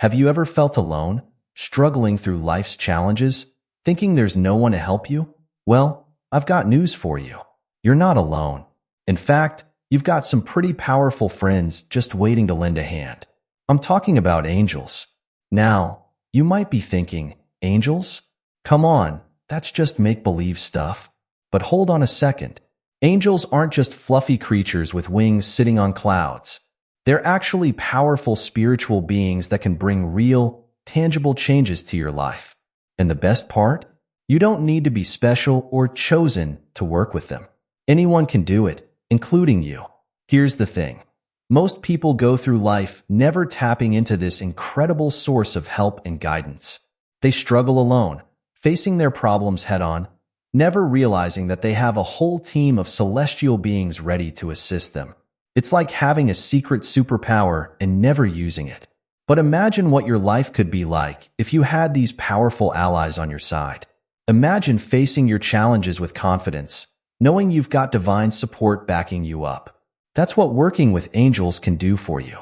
Have you ever felt alone, struggling through life's challenges, thinking there's no one to help you? Well, I've got news for you. You're not alone. In fact, you've got some pretty powerful friends just waiting to lend a hand. I'm talking about angels. Now, you might be thinking, angels? Come on, that's just make-believe stuff. But hold on a second. Angels aren't just fluffy creatures with wings sitting on clouds. They're actually powerful spiritual beings that can bring real, tangible changes to your life. And the best part? You don't need to be special or chosen to work with them. Anyone can do it, including you. Here's the thing. Most people go through life never tapping into this incredible source of help and guidance. They struggle alone, facing their problems head-on, never realizing that they have a whole team of celestial beings ready to assist them. It's like having a secret superpower and never using it. But imagine what your life could be like if you had these powerful allies on your side. Imagine facing your challenges with confidence, knowing you've got divine support backing you up. That's what working with angels can do for you.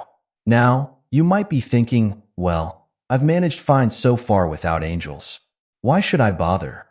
Now, you might be thinking, well, I've managed fine so far without angels. Why should I bother?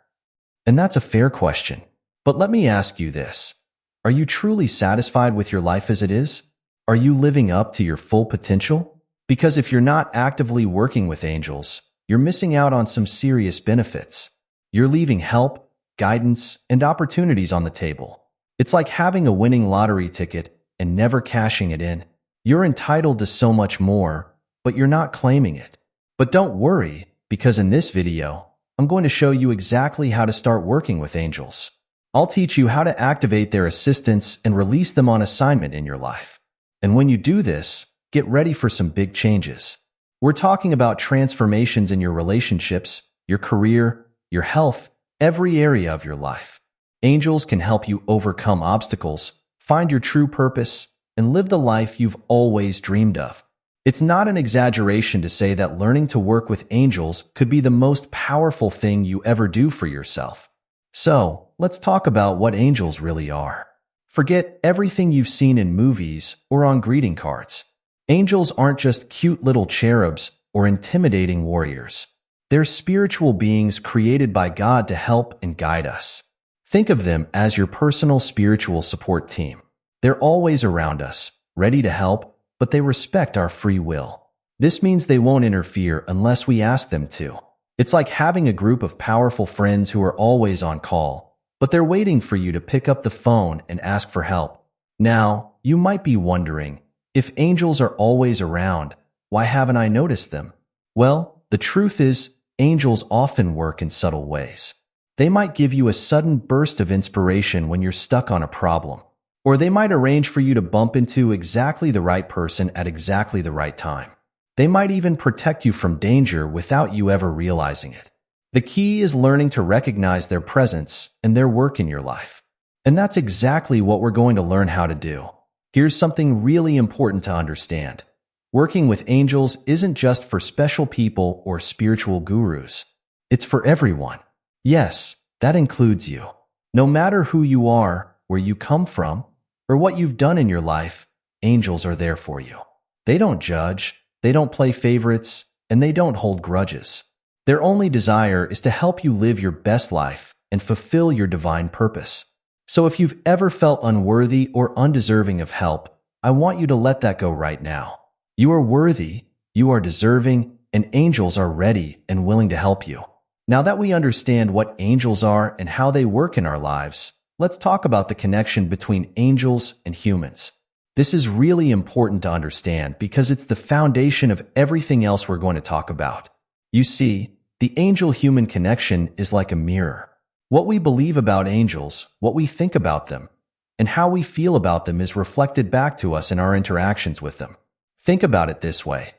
And that's a fair question. But let me ask you this. Are you truly satisfied with your life as it is? Are you living up to your full potential? Because if you're not actively working with angels, you're missing out on some serious benefits. You're leaving help, guidance, and opportunities on the table. It's like having a winning lottery ticket and never cashing it in. You're entitled to so much more, but you're not claiming it. But don't worry, because in this video, I'm going to show you exactly how to start working with angels. I'll teach you how to activate their assistance and release them on assignment in your life. And when you do this, get ready for some big changes. We're talking about transformations in your relationships, your career, your health, every area of your life. Angels can help you overcome obstacles, find your true purpose, and live the life you've always dreamed of. It's not an exaggeration to say that learning to work with angels could be the most powerful thing you ever do for yourself. So, let's talk about what angels really are. Forget everything you've seen in movies or on greeting cards. Angels aren't just cute little cherubs or intimidating warriors. They're spiritual beings created by God to help and guide us. Think of them as your personal spiritual support team. They're always around us, ready to help, but they respect our free will. This means they won't interfere unless we ask them to. It's like having a group of powerful friends who are always on call, but they're waiting for you to pick up the phone and ask for help. Now, you might be wondering, if angels are always around, why haven't I noticed them? Well, the truth is, angels often work in subtle ways. They might give you a sudden burst of inspiration when you're stuck on a problem. Or they might arrange for you to bump into exactly the right person at exactly the right time. They might even protect you from danger without you ever realizing it. The key is learning to recognize their presence and their work in your life. And that's exactly what we're going to learn how to do. Here's something really important to understand. Working with angels isn't just for special people or spiritual gurus. It's for everyone. Yes, that includes you. No matter who you are, where you come from, or what you've done in your life, angels are there for you. They don't judge, they don't play favorites, and they don't hold grudges. Their only desire is to help you live your best life and fulfill your divine purpose. So if you've ever felt unworthy or undeserving of help, I want you to let that go right now. You are worthy, you are deserving, and angels are ready and willing to help you. Now that we understand what angels are and how they work in our lives, let's talk about the connection between angels and humans. This is really important to understand because it's the foundation of everything else we're going to talk about. You see, the angel-human connection is like a mirror. What we believe about angels, what we think about them, and how we feel about them is reflected back to us in our interactions with them. Think about it this way.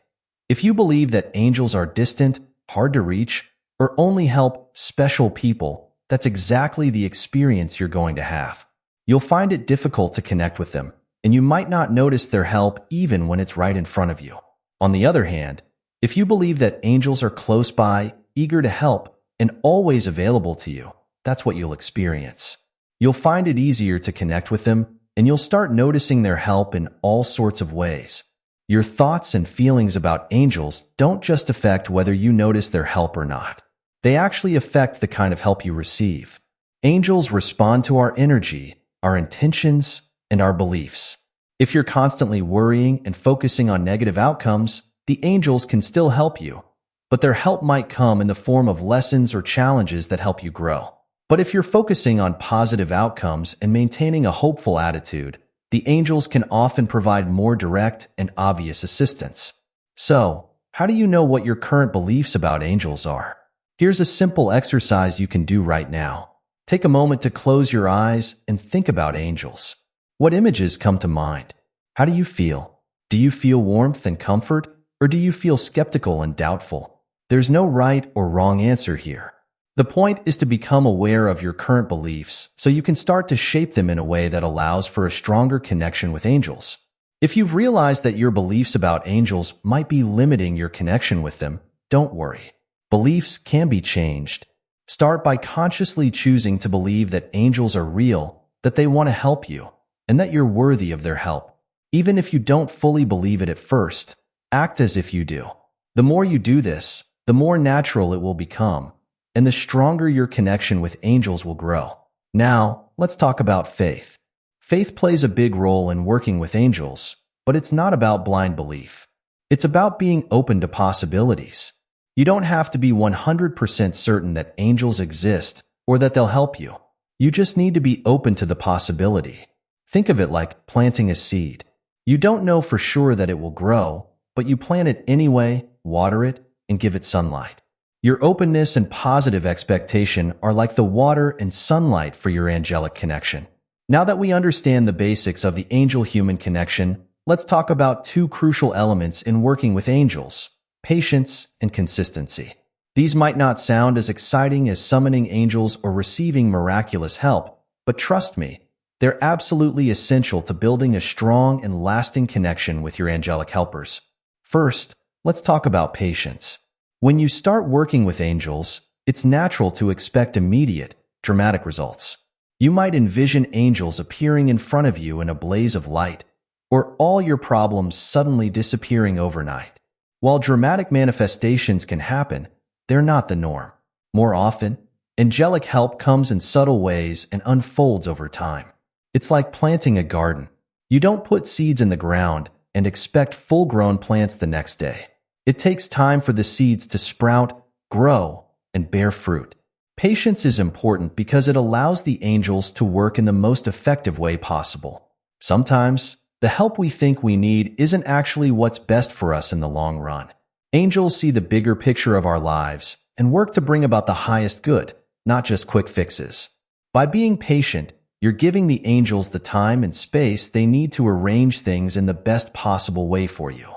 If you believe that angels are distant, hard to reach, or only help special people, that's exactly the experience you're going to have. You'll find it difficult to connect with them, and you might not notice their help even when it's right in front of you. On the other hand, if you believe that angels are close by, eager to help, and always available to you, that's what you'll experience. You'll find it easier to connect with them, and you'll start noticing their help in all sorts of ways. Your thoughts and feelings about angels don't just affect whether you notice their help or not. They actually affect the kind of help you receive. Angels respond to our energy, our intentions, and our beliefs. If you're constantly worrying and focusing on negative outcomes, the angels can still help you, but their help might come in the form of lessons or challenges that help you grow. But if you're focusing on positive outcomes and maintaining a hopeful attitude, the angels can often provide more direct and obvious assistance. So, how do you know what your current beliefs about angels are? Here's a simple exercise you can do right now. Take a moment to close your eyes and think about angels. What images come to mind? How do you feel? Do you feel warmth and comfort, or do you feel skeptical and doubtful? There's no right or wrong answer here. The point is to become aware of your current beliefs so you can start to shape them in a way that allows for a stronger connection with angels. If you've realized that your beliefs about angels might be limiting your connection with them, don't worry. Beliefs can be changed. Start by consciously choosing to believe that angels are real, that they want to help you, and that you're worthy of their help. Even if you don't fully believe it at first, act as if you do. The more you do this, the more natural it will become, and the stronger your connection with angels will grow. Now, let's talk about faith. Faith plays a big role in working with angels, but it's not about blind belief. It's about being open to possibilities. You don't have to be 100% certain that angels exist or that they'll help you. You just need to be open to the possibility. Think of it like planting a seed. You don't know for sure that it will grow, but you plant it anyway, water it, and give it sunlight. Your openness and positive expectation are like the water and sunlight for your angelic connection. Now that we understand the basics of the angel-human connection, let's talk about two crucial elements in working with angels: patience and consistency. These might not sound as exciting as summoning angels or receiving miraculous help, but trust me, they're absolutely essential to building a strong and lasting connection with your angelic helpers. First, let's talk about patience. When you start working with angels, it's natural to expect immediate, dramatic results. You might envision angels appearing in front of you in a blaze of light, or all your problems suddenly disappearing overnight. While dramatic manifestations can happen, they're not the norm. More often, angelic help comes in subtle ways and unfolds over time. It's like planting a garden. You don't put seeds in the ground and expect full-grown plants the next day. It takes time for the seeds to sprout, grow, and bear fruit. Patience is important because it allows the angels to work in the most effective way possible. Sometimes, the help we think we need isn't actually what's best for us in the long run. Angels see the bigger picture of our lives and work to bring about the highest good, not just quick fixes. By being patient, you're giving the angels the time and space they need to arrange things in the best possible way for you.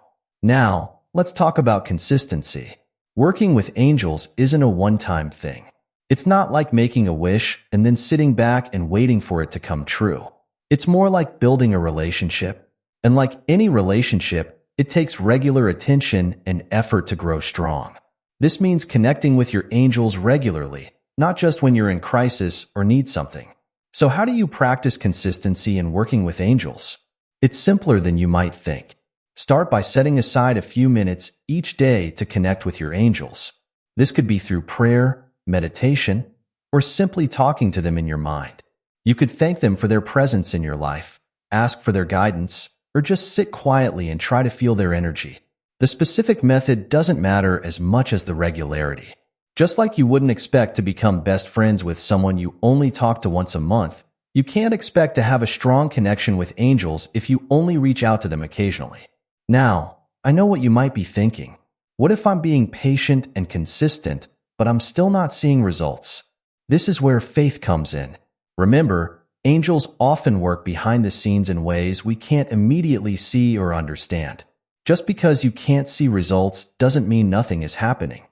Now, let's talk about consistency. Working with angels isn't a one-time thing. It's not like making a wish and then sitting back and waiting for it to come true. It's more like building a relationship. And like any relationship, it takes regular attention and effort to grow strong. This means connecting with your angels regularly, not just when you're in crisis or need something. So how do you practice consistency in working with angels? It's simpler than you might think. Start by setting aside a few minutes each day to connect with your angels. This could be through prayer, meditation, or simply talking to them in your mind. You could thank them for their presence in your life, ask for their guidance, or just sit quietly and try to feel their energy. The specific method doesn't matter as much as the regularity. Just like you wouldn't expect to become best friends with someone you only talk to once a month, you can't expect to have a strong connection with angels if you only reach out to them occasionally. Now, I know what you might be thinking. What if I'm being patient and consistent, but I'm still not seeing results? This is where faith comes in. Remember, angels often work behind the scenes in ways we can't immediately see or understand. Just because you can't see results doesn't mean nothing is happening.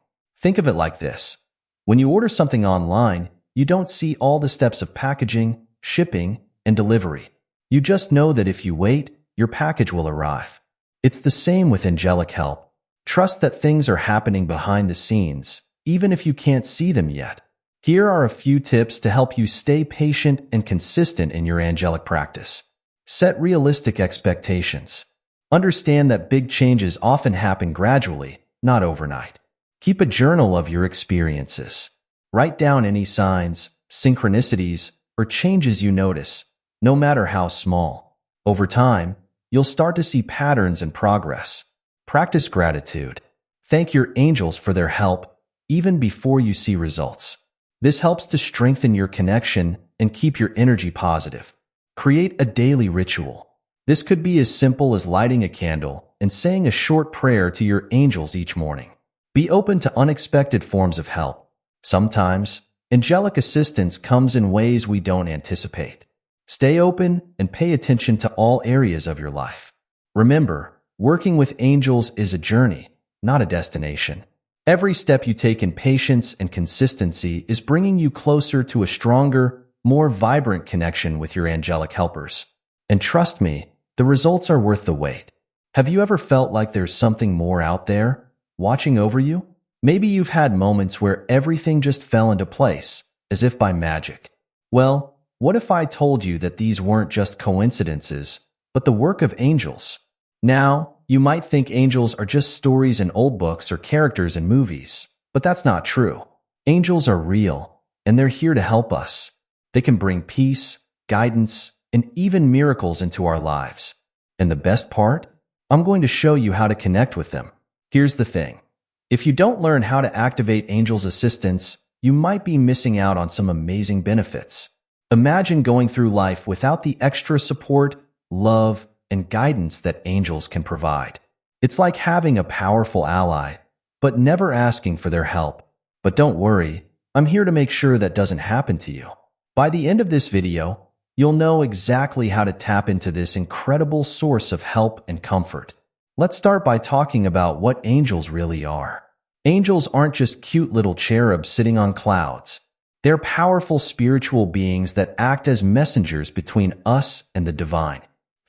Think of it like this. When you order something online, you don't see all the steps of packaging, shipping, and delivery. You just know that if you wait, your package will arrive. It's the same with angelic help. Trust that things are happening behind the scenes, even if you can't see them yet. Here are a few tips to help you stay patient and consistent in your angelic practice. Set realistic expectations. Understand that big changes often happen gradually, not overnight. Keep a journal of your experiences. Write down any signs, synchronicities, or changes you notice, no matter how small. Over time, you'll start to see patterns and progress. Practice gratitude. Thank your angels for their help, even before you see results. This helps to strengthen your connection and keep your energy positive. Create a daily ritual. This could be as simple as lighting a candle and saying a short prayer to your angels each morning. Be open to unexpected forms of help. Sometimes, angelic assistance comes in ways we don't anticipate. Stay open and pay attention to all areas of your life. Remember, working with angels is a journey, not a destination. Every step you take in patience and consistency is bringing you closer to a stronger, more vibrant connection with your angelic helpers. And trust me, the results are worth the wait. Have you ever felt like there's something more out there, watching over you? Maybe you've had moments where everything just fell into place, as if by magic. Well, what if I told you that these weren't just coincidences, but the work of angels? Now, you might think angels are just stories in old books or characters in movies, but that's not true. Angels are real, and they're here to help us. They can bring peace, guidance, and even miracles into our lives. And the best part? I'm going to show you how to connect with them. Here's the thing. If you don't learn how to activate angels' assistance, you might be missing out on some amazing benefits. Imagine going through life without the extra support, love, and guidance that angels can provide. It's like having a powerful ally, but never asking for their help. But don't worry, I'm here to make sure that doesn't happen to you. By the end of this video, you'll know exactly how to tap into this incredible source of help and comfort. Let's start by talking about what angels really are. Angels aren't just cute little cherubs sitting on clouds. They're powerful spiritual beings that act as messengers between us and the divine.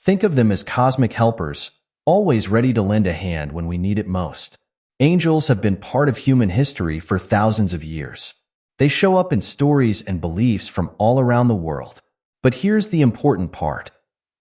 Think of them as cosmic helpers, always ready to lend a hand when we need it most. Angels have been part of human history for thousands of years. They show up in stories and beliefs from all around the world. But here's the important part.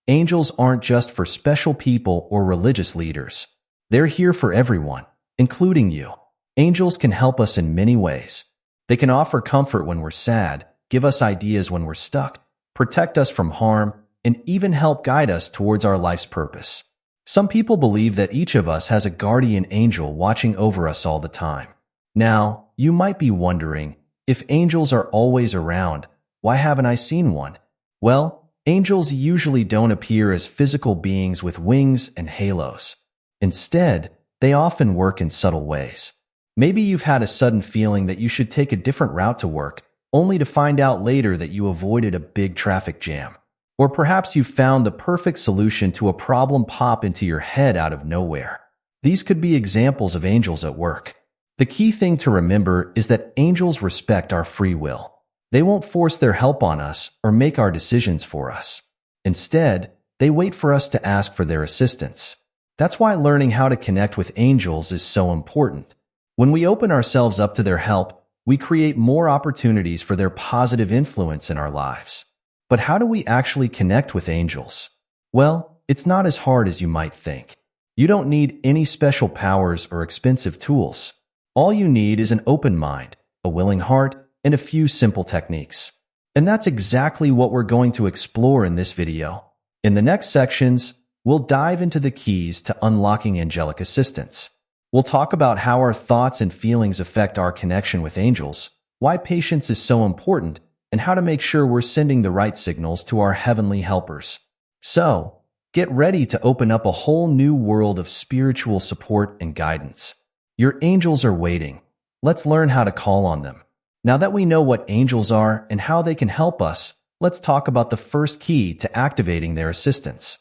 Angels aren't just for special people or religious leaders. They're here for everyone, including you. Angels can help us in many ways. They can offer comfort when we're sad, give us ideas when we're stuck, protect us from harm, and even help guide us towards our life's purpose. Some people believe that each of us has a guardian angel watching over us all the time. Now, you might be wondering, if angels are always around, why haven't I seen one? Well, angels usually don't appear as physical beings with wings and halos. Instead, they often work in subtle ways. Maybe you've had a sudden feeling that you should take a different route to work, only to find out later that you avoided a big traffic jam. Or perhaps you found the perfect solution to a problem pop into your head out of nowhere. These could be examples of angels at work. The key thing to remember is that angels respect our free will. They won't force their help on us or make our decisions for us. Instead, they wait for us to ask for their assistance. That's why learning how to connect with angels is so important. When we open ourselves up to their help, we create more opportunities for their positive influence in our lives. But how do we actually connect with angels? Well, it's not as hard as you might think. You don't need any special powers or expensive tools. All you need is an open mind, a willing heart, and a few simple techniques. And that's exactly what we're going to explore in this video. In the next sections, we'll dive into the keys to unlocking angelic assistance. We'll talk about how our thoughts and feelings affect our connection with angels, why patience is so important, and how to make sure we're sending the right signals to our heavenly helpers. So, get ready to open up a whole new world of spiritual support and guidance. Your angels are waiting. Let's learn how to call on them. Now that we know what angels are and how they can help us, let's talk about the first key to activating their assistance.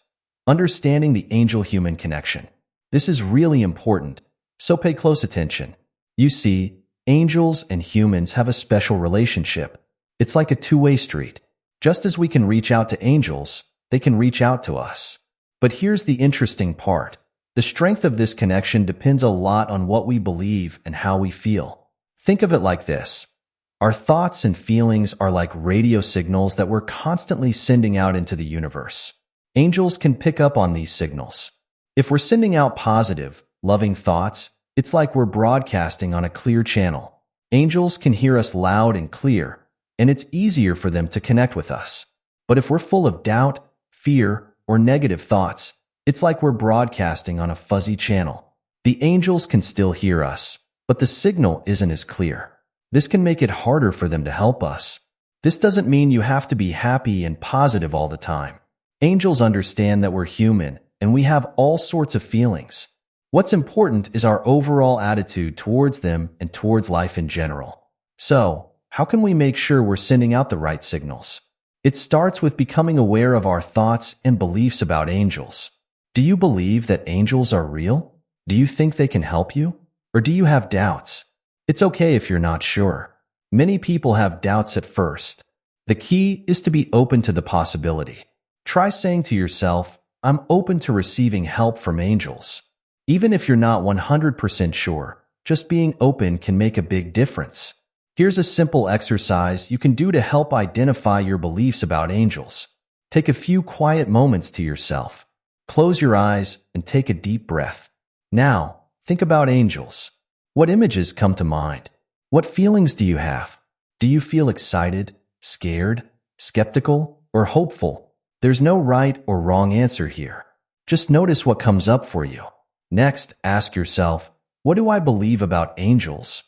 Understanding the angel-human connection. This is really important, so pay close attention. You see, angels and humans have a special relationship. It's like a two-way street. Just as we can reach out to angels, they can reach out to us. But here's the interesting part. The strength of this connection depends a lot on what we believe and how we feel. Think of it like this. Our thoughts and feelings are like radio signals that we're constantly sending out into the universe. Angels can pick up on these signals. If we're sending out positive, loving thoughts, it's like we're broadcasting on a clear channel. Angels can hear us loud and clear, and it's easier for them to connect with us. But if we're full of doubt, fear, or negative thoughts, it's like we're broadcasting on a fuzzy channel. The angels can still hear us, but the signal isn't as clear. This can make it harder for them to help us. This doesn't mean you have to be happy and positive all the time. Angels understand that we're human and we have all sorts of feelings. What's important is our overall attitude towards them and towards life in general. So, how can we make sure we're sending out the right signals? It starts with becoming aware of our thoughts and beliefs about angels. Do you believe that angels are real? Do you think they can help you? Or do you have doubts? It's okay if you're not sure. Many people have doubts at first. The key is to be open to the possibility. Try saying to yourself, I'm open to receiving help from angels. Even if you're not 100% sure, just being open can make a big difference. Here's a simple exercise you can do to help identify your beliefs about angels. Take a few quiet moments to yourself. Close your eyes and take a deep breath. Now, think about angels. What images come to mind? What feelings do you have? Do you feel excited, scared, skeptical, or hopeful? There's no right or wrong answer here. Just notice what comes up for you. Next, ask yourself, what do I believe about angels?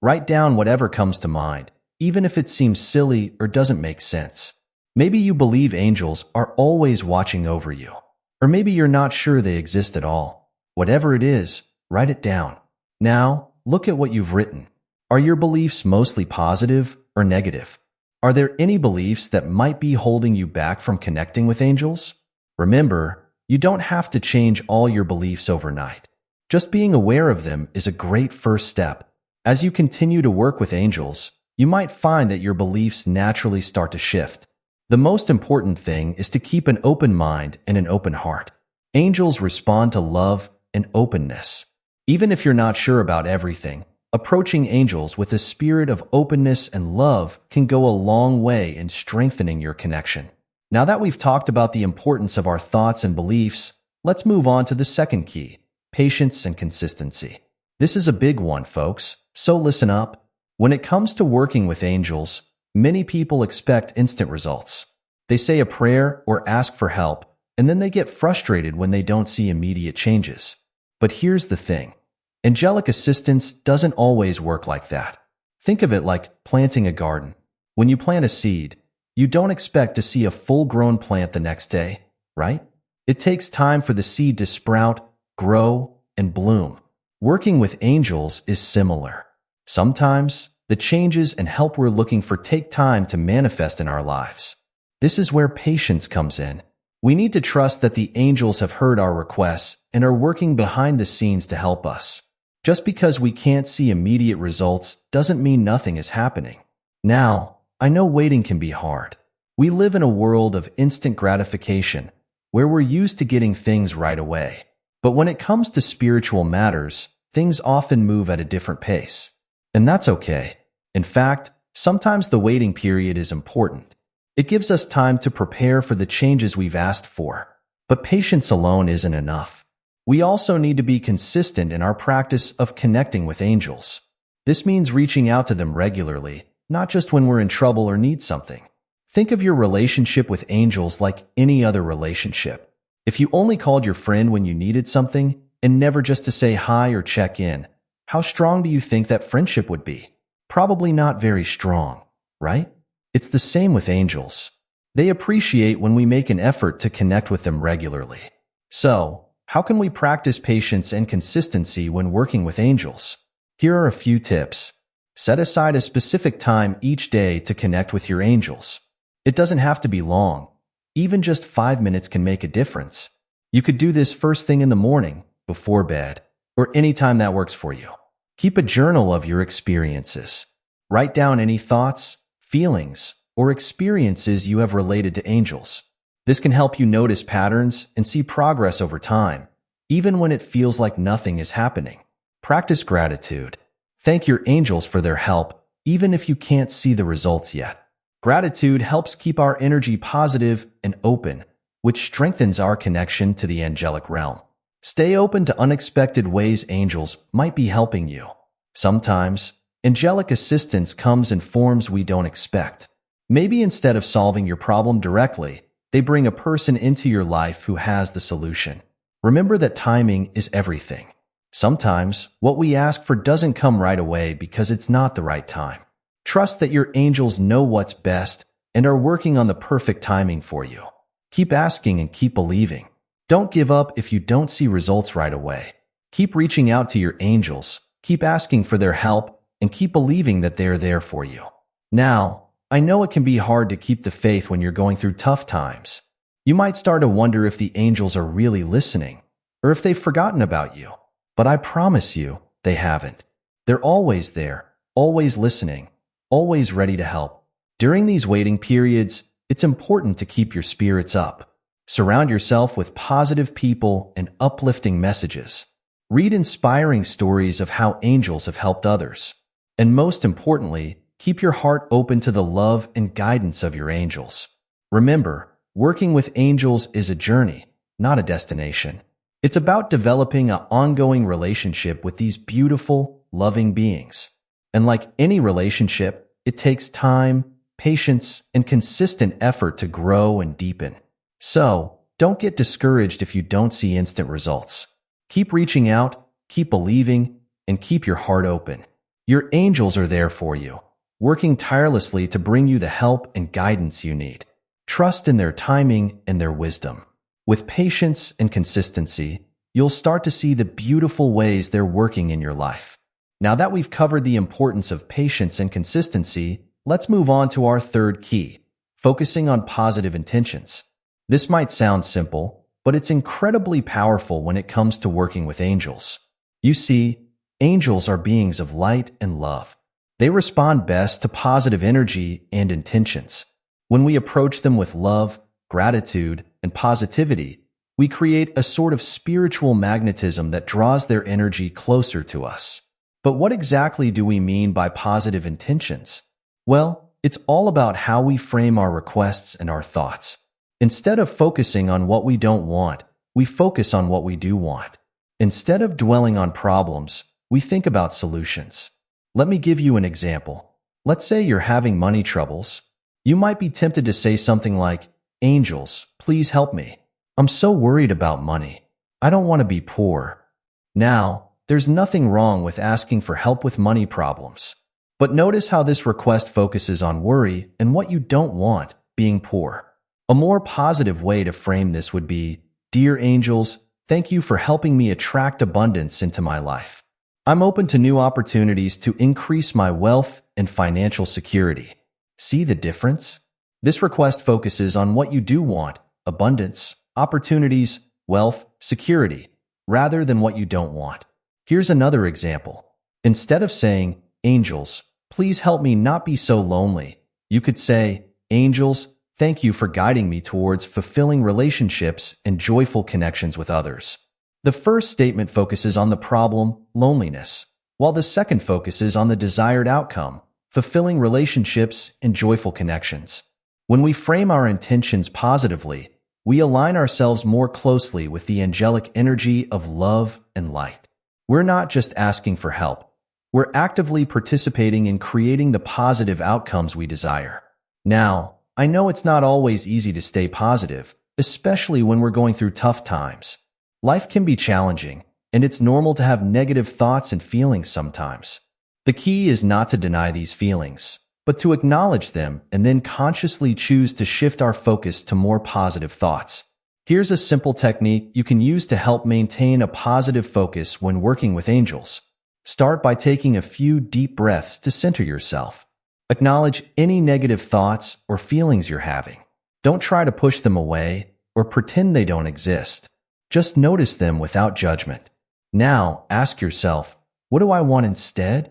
Write down whatever comes to mind, even if it seems silly or doesn't make sense. Maybe you believe angels are always watching over you. Or maybe you're not sure they exist at all. Whatever it is, write it down. Now, look at what you've written. Are your beliefs mostly positive or negative? Are there any beliefs that might be holding you back from connecting with angels? Remember, you don't have to change all your beliefs overnight. Just being aware of them is a great first step. As you continue to work with angels, you might find that your beliefs naturally start to shift. The most important thing is to keep an open mind and an open heart. Angels respond to love and openness. Even if you're not sure about everything, approaching angels with a spirit of openness and love can go a long way in strengthening your connection. Now that we've talked about the importance of our thoughts and beliefs, let's move on to the second key, patience and consistency. This is a big one, folks, so listen up. When it comes to working with angels, many people expect instant results. They say a prayer or ask for help, and then they get frustrated when they don't see immediate changes. But here's the thing. Angelic assistance doesn't always work like that. Think of it like planting a garden. When you plant a seed, you don't expect to see a full-grown plant the next day, right? It takes time for the seed to sprout, grow, and bloom. Working with angels is similar. Sometimes, the changes and help we're looking for take time to manifest in our lives. This is where patience comes in. We need to trust that the angels have heard our requests and are working behind the scenes to help us. Just because we can't see immediate results doesn't mean nothing is happening. Now, I know waiting can be hard. We live in a world of instant gratification, where we're used to getting things right away. But when it comes to spiritual matters, things often move at a different pace. And that's okay. In fact, sometimes the waiting period is important. It gives us time to prepare for the changes we've asked for. But patience alone isn't enough. We also need to be consistent in our practice of connecting with angels. This means reaching out to them regularly, not just when we're in trouble or need something. Think of your relationship with angels like any other relationship. If you only called your friend when you needed something, and never just to say hi or check in, how strong do you think that friendship would be? Probably not very strong, right? It's the same with angels. They appreciate when we make an effort to connect with them regularly. So, how can we practice patience and consistency when working with angels? Here are a few tips. Set aside a specific time each day to connect with your angels. It doesn't have to be long. Even just 5 minutes can make a difference. You could do this first thing in the morning, before bed, or any time that works for you. Keep a journal of your experiences. Write down any thoughts, feelings, or experiences you have related to angels. This can help you notice patterns and see progress over time, even when it feels like nothing is happening. Practice gratitude. Thank your angels for their help, even if you can't see the results yet. Gratitude helps keep our energy positive and open, which strengthens our connection to the angelic realm. Stay open to unexpected ways angels might be helping you. Sometimes, angelic assistance comes in forms we don't expect. Maybe instead of solving your problem directly, they bring a person into your life who has the solution. Remember that timing is everything. Sometimes, what we ask for doesn't come right away because it's not the right time. Trust that your angels know what's best and are working on the perfect timing for you. Keep asking and keep believing. Don't give up if you don't see results right away. Keep reaching out to your angels, keep asking for their help, and keep believing that they are there for you. Now, I know it can be hard to keep the faith when you're going through tough times. You might start to wonder if the angels are really listening, or if they've forgotten about you. But I promise you, they haven't. They're always there, always listening, always ready to help. During these waiting periods, it's important to keep your spirits up. Surround yourself with positive people and uplifting messages. Read inspiring stories of how angels have helped others. And most importantly, keep your heart open to the love and guidance of your angels. Remember, working with angels is a journey, not a destination. It's about developing an ongoing relationship with these beautiful, loving beings. And like any relationship, it takes time, patience, and consistent effort to grow and deepen. So, don't get discouraged if you don't see instant results. Keep reaching out, keep believing, and keep your heart open. Your angels are there for you, working tirelessly to bring you the help and guidance you need. Trust in their timing and their wisdom. With patience and consistency, you'll start to see the beautiful ways they're working in your life. Now that we've covered the importance of patience and consistency, let's move on to our third key, focusing on positive intentions. This might sound simple, but it's incredibly powerful when it comes to working with angels. You see, angels are beings of light and love. They respond best to positive energy and intentions. When we approach them with love, gratitude, and positivity, we create a sort of spiritual magnetism that draws their energy closer to us. But what exactly do we mean by positive intentions? Well, it's all about how we frame our requests and our thoughts. Instead of focusing on what we don't want, we focus on what we do want. Instead of dwelling on problems, we think about solutions. Let me give you an example. Let's say you're having money troubles. You might be tempted to say something like, "Angels, please help me. I'm so worried about money. I don't want to be poor." Now, there's nothing wrong with asking for help with money problems. But notice how this request focuses on worry and what you don't want, being poor. A more positive way to frame this would be, "Dear angels, thank you for helping me attract abundance into my life. I'm open to new opportunities to increase my wealth and financial security." See the difference? This request focuses on what you do want, abundance, opportunities, wealth, security, rather than what you don't want. Here's another example. Instead of saying, "Angels, please help me not be so lonely," you could say, "Angels, thank you for guiding me towards fulfilling relationships and joyful connections with others." The first statement focuses on the problem, loneliness, while the second focuses on the desired outcome, fulfilling relationships and joyful connections. When we frame our intentions positively, we align ourselves more closely with the angelic energy of love and light. We're not just asking for help. We're actively participating in creating the positive outcomes we desire. Now, I know it's not always easy to stay positive, especially when we're going through tough times. Life can be challenging, and it's normal to have negative thoughts and feelings sometimes. The key is not to deny these feelings, but to acknowledge them and then consciously choose to shift our focus to more positive thoughts. Here's a simple technique you can use to help maintain a positive focus when working with angels. Start by taking a few deep breaths to center yourself. Acknowledge any negative thoughts or feelings you're having. Don't try to push them away or pretend they don't exist. Just notice them without judgment. Now, ask yourself, what do I want instead?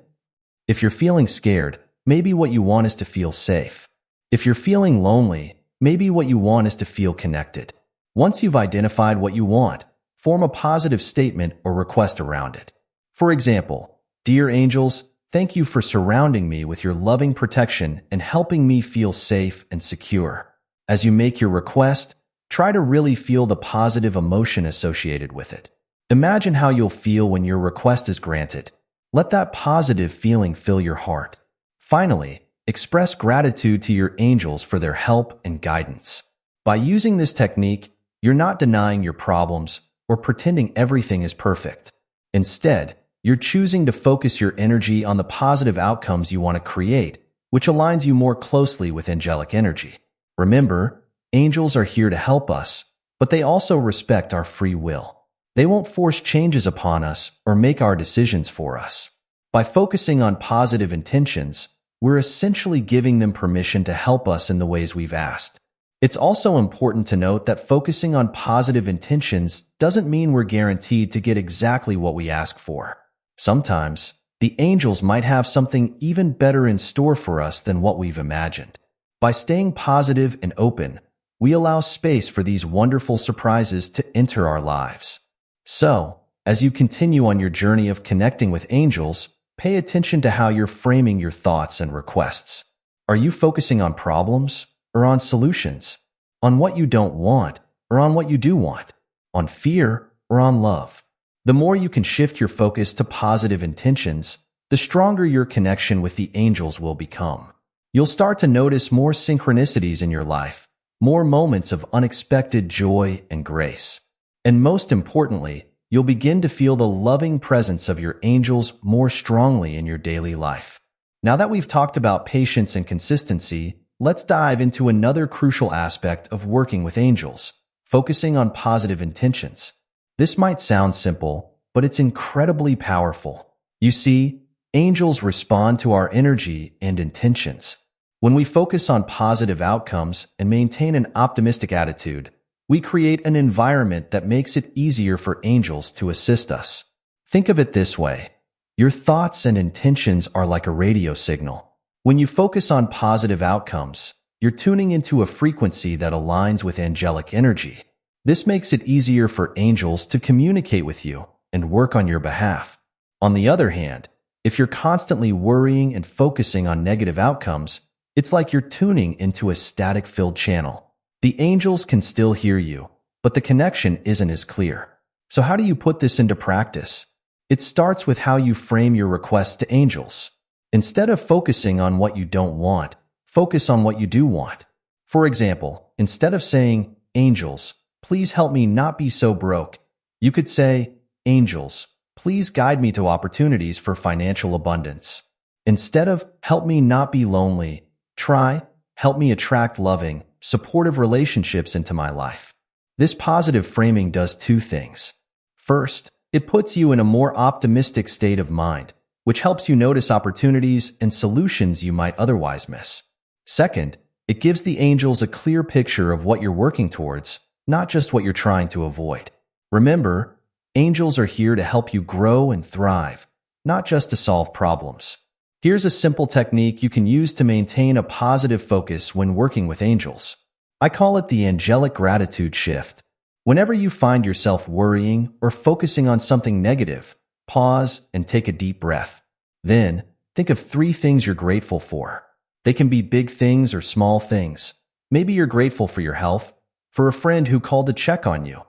If you're feeling scared, maybe what you want is to feel safe. If you're feeling lonely, maybe what you want is to feel connected. Once you've identified what you want, form a positive statement or request around it. For example, "Dear angels, thank you for surrounding me with your loving protection and helping me feel safe and secure." As you make your request, try to really feel the positive emotion associated with it. Imagine how you'll feel when your request is granted. Let that positive feeling fill your heart. Finally, express gratitude to your angels for their help and guidance. By using this technique, you're not denying your problems or pretending everything is perfect. Instead, you're choosing to focus your energy on the positive outcomes you want to create, which aligns you more closely with angelic energy. Remember, angels are here to help us, but they also respect our free will. They won't force changes upon us or make our decisions for us. By focusing on positive intentions, we're essentially giving them permission to help us in the ways we've asked. It's also important to note that focusing on positive intentions doesn't mean we're guaranteed to get exactly what we ask for. Sometimes, the angels might have something even better in store for us than what we've imagined. By staying positive and open, we allow space for these wonderful surprises to enter our lives. So, as you continue on your journey of connecting with angels, pay attention to how you're framing your thoughts and requests. Are you focusing on problems or on solutions? On what you don't want or on what you do want? On fear or on love? The more you can shift your focus to positive intentions, the stronger your connection with the angels will become. You'll start to notice more synchronicities in your life, more moments of unexpected joy and grace. And most importantly, you'll begin to feel the loving presence of your angels more strongly in your daily life. Now that we've talked about patience and consistency, let's dive into another crucial aspect of working with angels, focusing on positive intentions. This might sound simple, but it's incredibly powerful. You see, angels respond to our energy and intentions. When we focus on positive outcomes and maintain an optimistic attitude, we create an environment that makes it easier for angels to assist us. Think of it this way. Your thoughts and intentions are like a radio signal. When you focus on positive outcomes, you're tuning into a frequency that aligns with angelic energy. This makes it easier for angels to communicate with you and work on your behalf. On the other hand, if you're constantly worrying and focusing on negative outcomes, it's like you're tuning into a static-filled channel. The angels can still hear you, but the connection isn't as clear. So how do you put this into practice? It starts with how you frame your requests to angels. Instead of focusing on what you don't want, focus on what you do want. For example, instead of saying, "Angels, please help me not be so broke," you could say, "Angels, please guide me to opportunities for financial abundance." Instead of "Help me not be lonely," try, "Help me attract loving, supportive relationships into my life." This positive framing does two things. First, it puts you in a more optimistic state of mind, which helps you notice opportunities and solutions you might otherwise miss. Second, it gives the angels a clear picture of what you're working towards, not just what you're trying to avoid. Remember, angels are here to help you grow and thrive, not just to solve problems. Here's a simple technique you can use to maintain a positive focus when working with angels. I call it the angelic gratitude shift. Whenever you find yourself worrying or focusing on something negative, pause and take a deep breath. Then, think of 3 things you're grateful for. They can be big things or small things. Maybe you're grateful for your health, for a friend who called to check on you,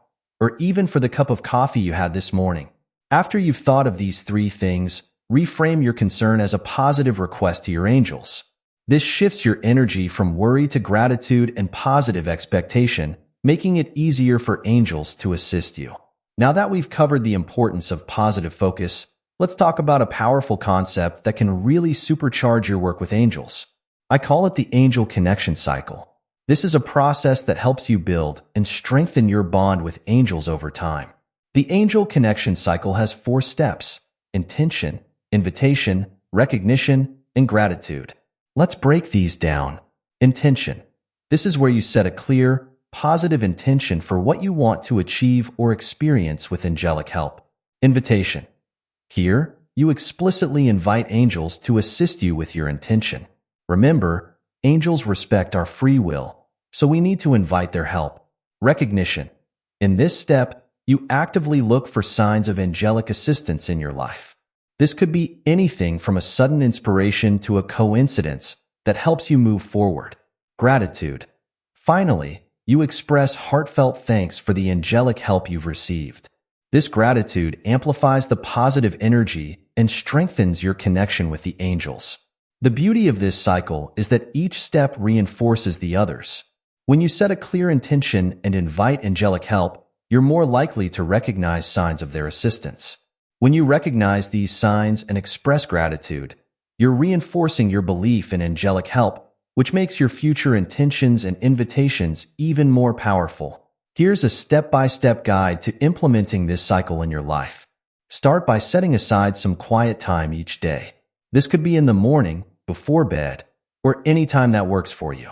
or even for the cup of coffee you had this morning. After you've thought of these 3 things, reframe your concern as a positive request to your angels. This shifts your energy from worry to gratitude and positive expectation, making it easier for angels to assist you. Now that we've covered the importance of positive focus, let's talk about a powerful concept that can really supercharge your work with angels. I call it the angel connection cycle. This is a process that helps you build and strengthen your bond with angels over time. The angel connection cycle has 4 steps: intention, invitation, recognition, and gratitude. Let's break these down. Intention. This is where you set a clear, positive intention for what you want to achieve or experience with angelic help. Invitation. Here, you explicitly invite angels to assist you with your intention. Remember, angels respect our free will, so we need to invite their help. Recognition. In this step, you actively look for signs of angelic assistance in your life. This could be anything from a sudden inspiration to a coincidence that helps you move forward. Gratitude. Finally, you express heartfelt thanks for the angelic help you've received. This gratitude amplifies the positive energy and strengthens your connection with the angels. The beauty of this cycle is that each step reinforces the others. When you set a clear intention and invite angelic help, you're more likely to recognize signs of their assistance. When you recognize these signs and express gratitude, you're reinforcing your belief in angelic help, which makes your future intentions and invitations even more powerful. Here's a step-by-step guide to implementing this cycle in your life. Start by setting aside some quiet time each day. This could be in the morning, before bed, or any time that works for you.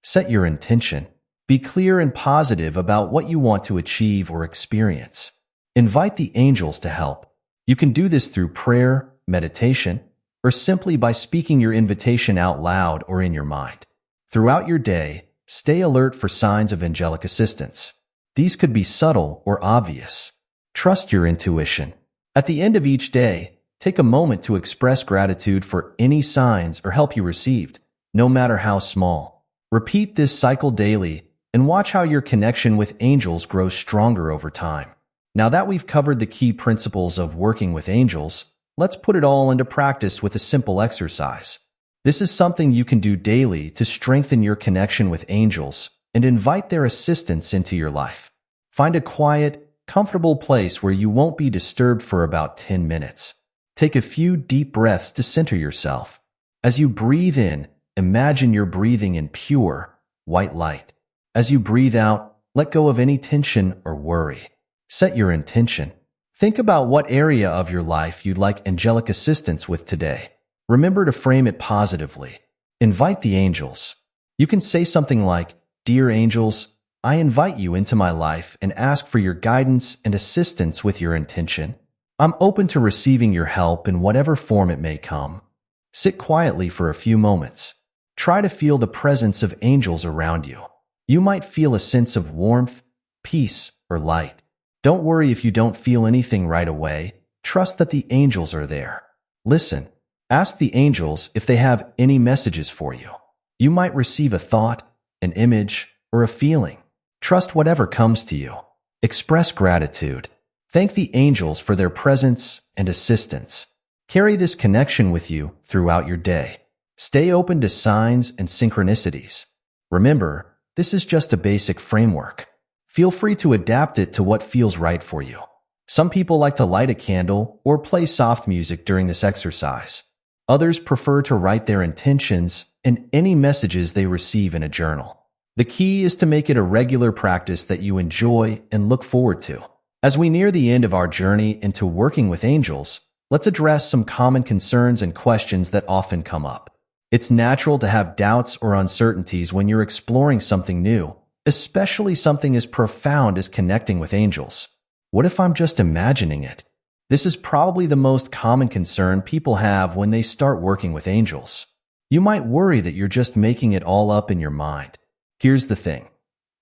Set your intention. Be clear and positive about what you want to achieve or experience. Invite the angels to help. You can do this through prayer, meditation, or simply by speaking your invitation out loud or in your mind. Throughout your day, stay alert for signs of angelic assistance. These could be subtle or obvious. Trust your intuition. At the end of each day, take a moment to express gratitude for any signs or help you received, no matter how small. Repeat this cycle daily and watch how your connection with angels grows stronger over time. Now that we've covered the key principles of working with angels, let's put it all into practice with a simple exercise. This is something you can do daily to strengthen your connection with angels and invite their assistance into your life. Find a quiet, comfortable place where you won't be disturbed for about 10 minutes. Take a few deep breaths to center yourself. As you breathe in, imagine you're breathing in pure, white light. As you breathe out, let go of any tension or worry. Set your intention. Think about what area of your life you'd like angelic assistance with today. Remember to frame it positively. Invite the angels. You can say something like, "Dear angels, I invite you into my life and ask for your guidance and assistance with your intention. I'm open to receiving your help in whatever form it may come." Sit quietly for a few moments. Try to feel the presence of angels around you. You might feel a sense of warmth, peace, or light. Don't worry if you don't feel anything right away. Trust that the angels are there. Listen. Ask the angels if they have any messages for you. You might receive a thought, an image, or a feeling. Trust whatever comes to you. Express gratitude. Thank the angels for their presence and assistance. Carry this connection with you throughout your day. Stay open to signs and synchronicities. Remember, this is just a basic framework. Feel free to adapt it to what feels right for you. Some people like to light a candle or play soft music during this exercise. Others prefer to write their intentions and any messages they receive in a journal. The key is to make it a regular practice that you enjoy and look forward to. As we near the end of our journey into working with angels, let's address some common concerns and questions that often come up. It's natural to have doubts or uncertainties when you're exploring something new, especially something as profound as connecting with angels. What if I'm just imagining it? This is probably the most common concern people have when they start working with angels. You might worry that you're just making it all up in your mind. Here's the thing.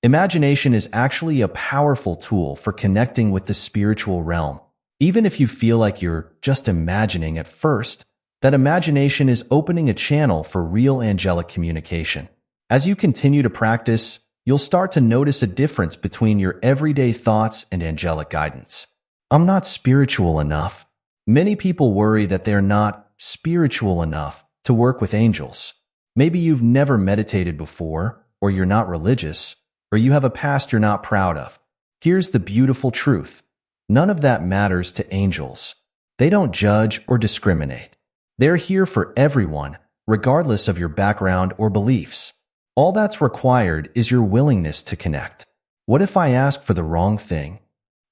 Imagination is actually a powerful tool for connecting with the spiritual realm. Even if you feel like you're just imagining at first, that imagination is opening a channel for real angelic communication. As you continue to practice, you'll start to notice a difference between your everyday thoughts and angelic guidance. I'm not spiritual enough. Many people worry that they're not spiritual enough to work with angels. Maybe you've never meditated before, or you're not religious, or you have a past you're not proud of. Here's the beautiful truth. None of that matters to angels. They don't judge or discriminate. They're here for everyone, regardless of your background or beliefs. All that's required is your willingness to connect. What if I ask for the wrong thing?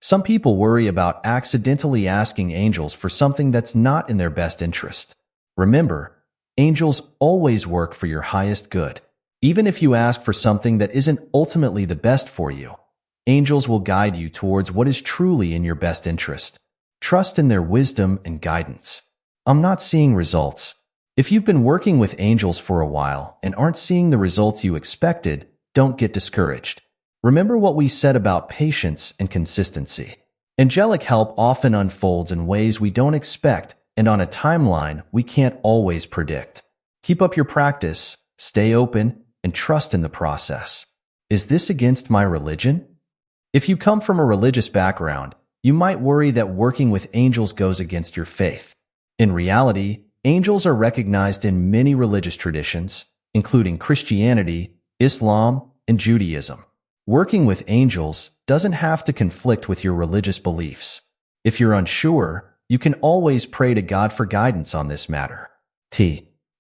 Some people worry about accidentally asking angels for something that's not in their best interest. Remember, angels always work for your highest good. Even if you ask for something that isn't ultimately the best for you, angels will guide you towards what is truly in your best interest. Trust in their wisdom and guidance. I'm not seeing results. If you've been working with angels for a while and aren't seeing the results you expected, don't get discouraged. Remember what we said about patience and consistency. Angelic help often unfolds in ways we don't expect and on a timeline we can't always predict. Keep up your practice, stay open, and trust in the process. Is this against my religion? If you come from a religious background, You might worry that working with angels goes against your faith. In reality, angels are recognized in many religious traditions, including Christianity, Islam, and Judaism. Working with angels doesn't have to conflict with your religious beliefs. If you're unsure, you can always pray to God for guidance on this matter.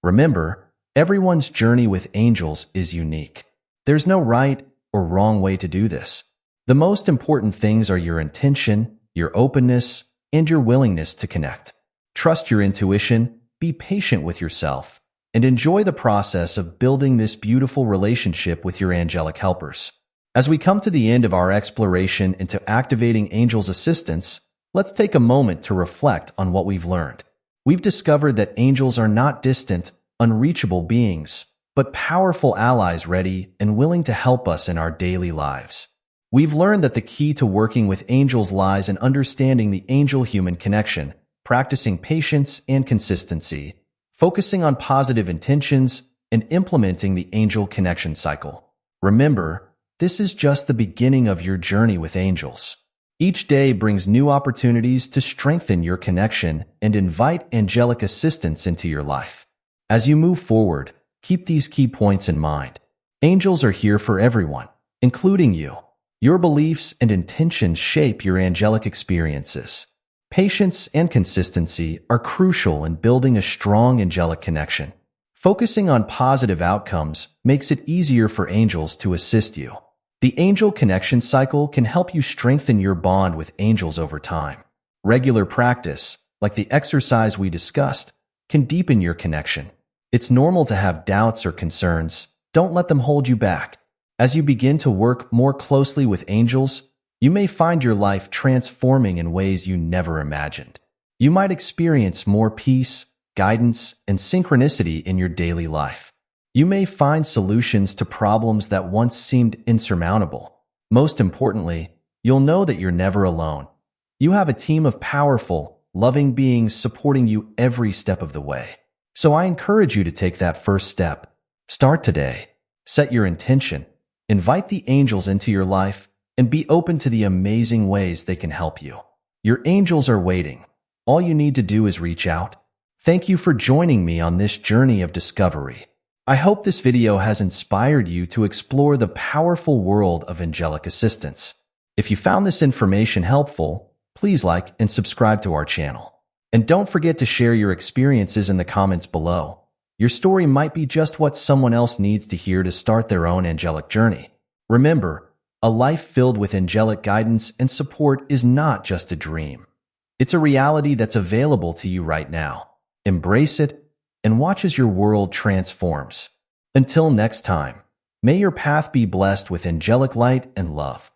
Remember, everyone's journey with angels is unique. There's no right or wrong way to do this. The most important things are your intention, your openness, and your willingness to connect. Trust your intuition, be patient with yourself, and enjoy the process of building this beautiful relationship with your angelic helpers. As we come to the end of our exploration into activating angels' assistance, let's take a moment to reflect on what we've learned. We've discovered that angels are not distant, unreachable beings, but powerful allies ready and willing to help us in our daily lives. We've learned that the key to working with angels lies in understanding the angel-human connection, practicing patience and consistency, focusing on positive intentions, and implementing the angel connection cycle. Remember, this is just the beginning of your journey with angels. Each day brings new opportunities to strengthen your connection and invite angelic assistance into your life. As you move forward, keep these key points in mind. Angels are here for everyone, including you. Your beliefs and intentions shape your angelic experiences. Patience and consistency are crucial in building a strong angelic connection. Focusing on positive outcomes makes it easier for angels to assist you. The angel connection cycle can help you strengthen your bond with angels over time. Regular practice, like the exercise we discussed, can deepen your connection. It's normal to have doubts or concerns. Don't let them hold you back. As you begin to work more closely with angels, you may find your life transforming in ways you never imagined. You might experience more peace, guidance, and synchronicity in your daily life. You may find solutions to problems that once seemed insurmountable. Most importantly, you'll know that you're never alone. You have a team of powerful, loving beings supporting you every step of the way. So I encourage you to take that first step. Start today. Set your intention. Invite the angels into your life and be open to the amazing ways they can help you. Your angels are waiting. All you need to do is reach out. Thank you for joining me on this journey of discovery. I hope this video has inspired you to explore the powerful world of angelic assistance. If you found this information helpful, please like and subscribe to our channel. And don't forget to share your experiences in the comments below. Your story might be just what someone else needs to hear to start their own angelic journey. Remember, a life filled with angelic guidance and support is not just a dream. It's a reality that's available to you right now. Embrace it and watch as your world transforms. Until next time, may your path be blessed with angelic light and love.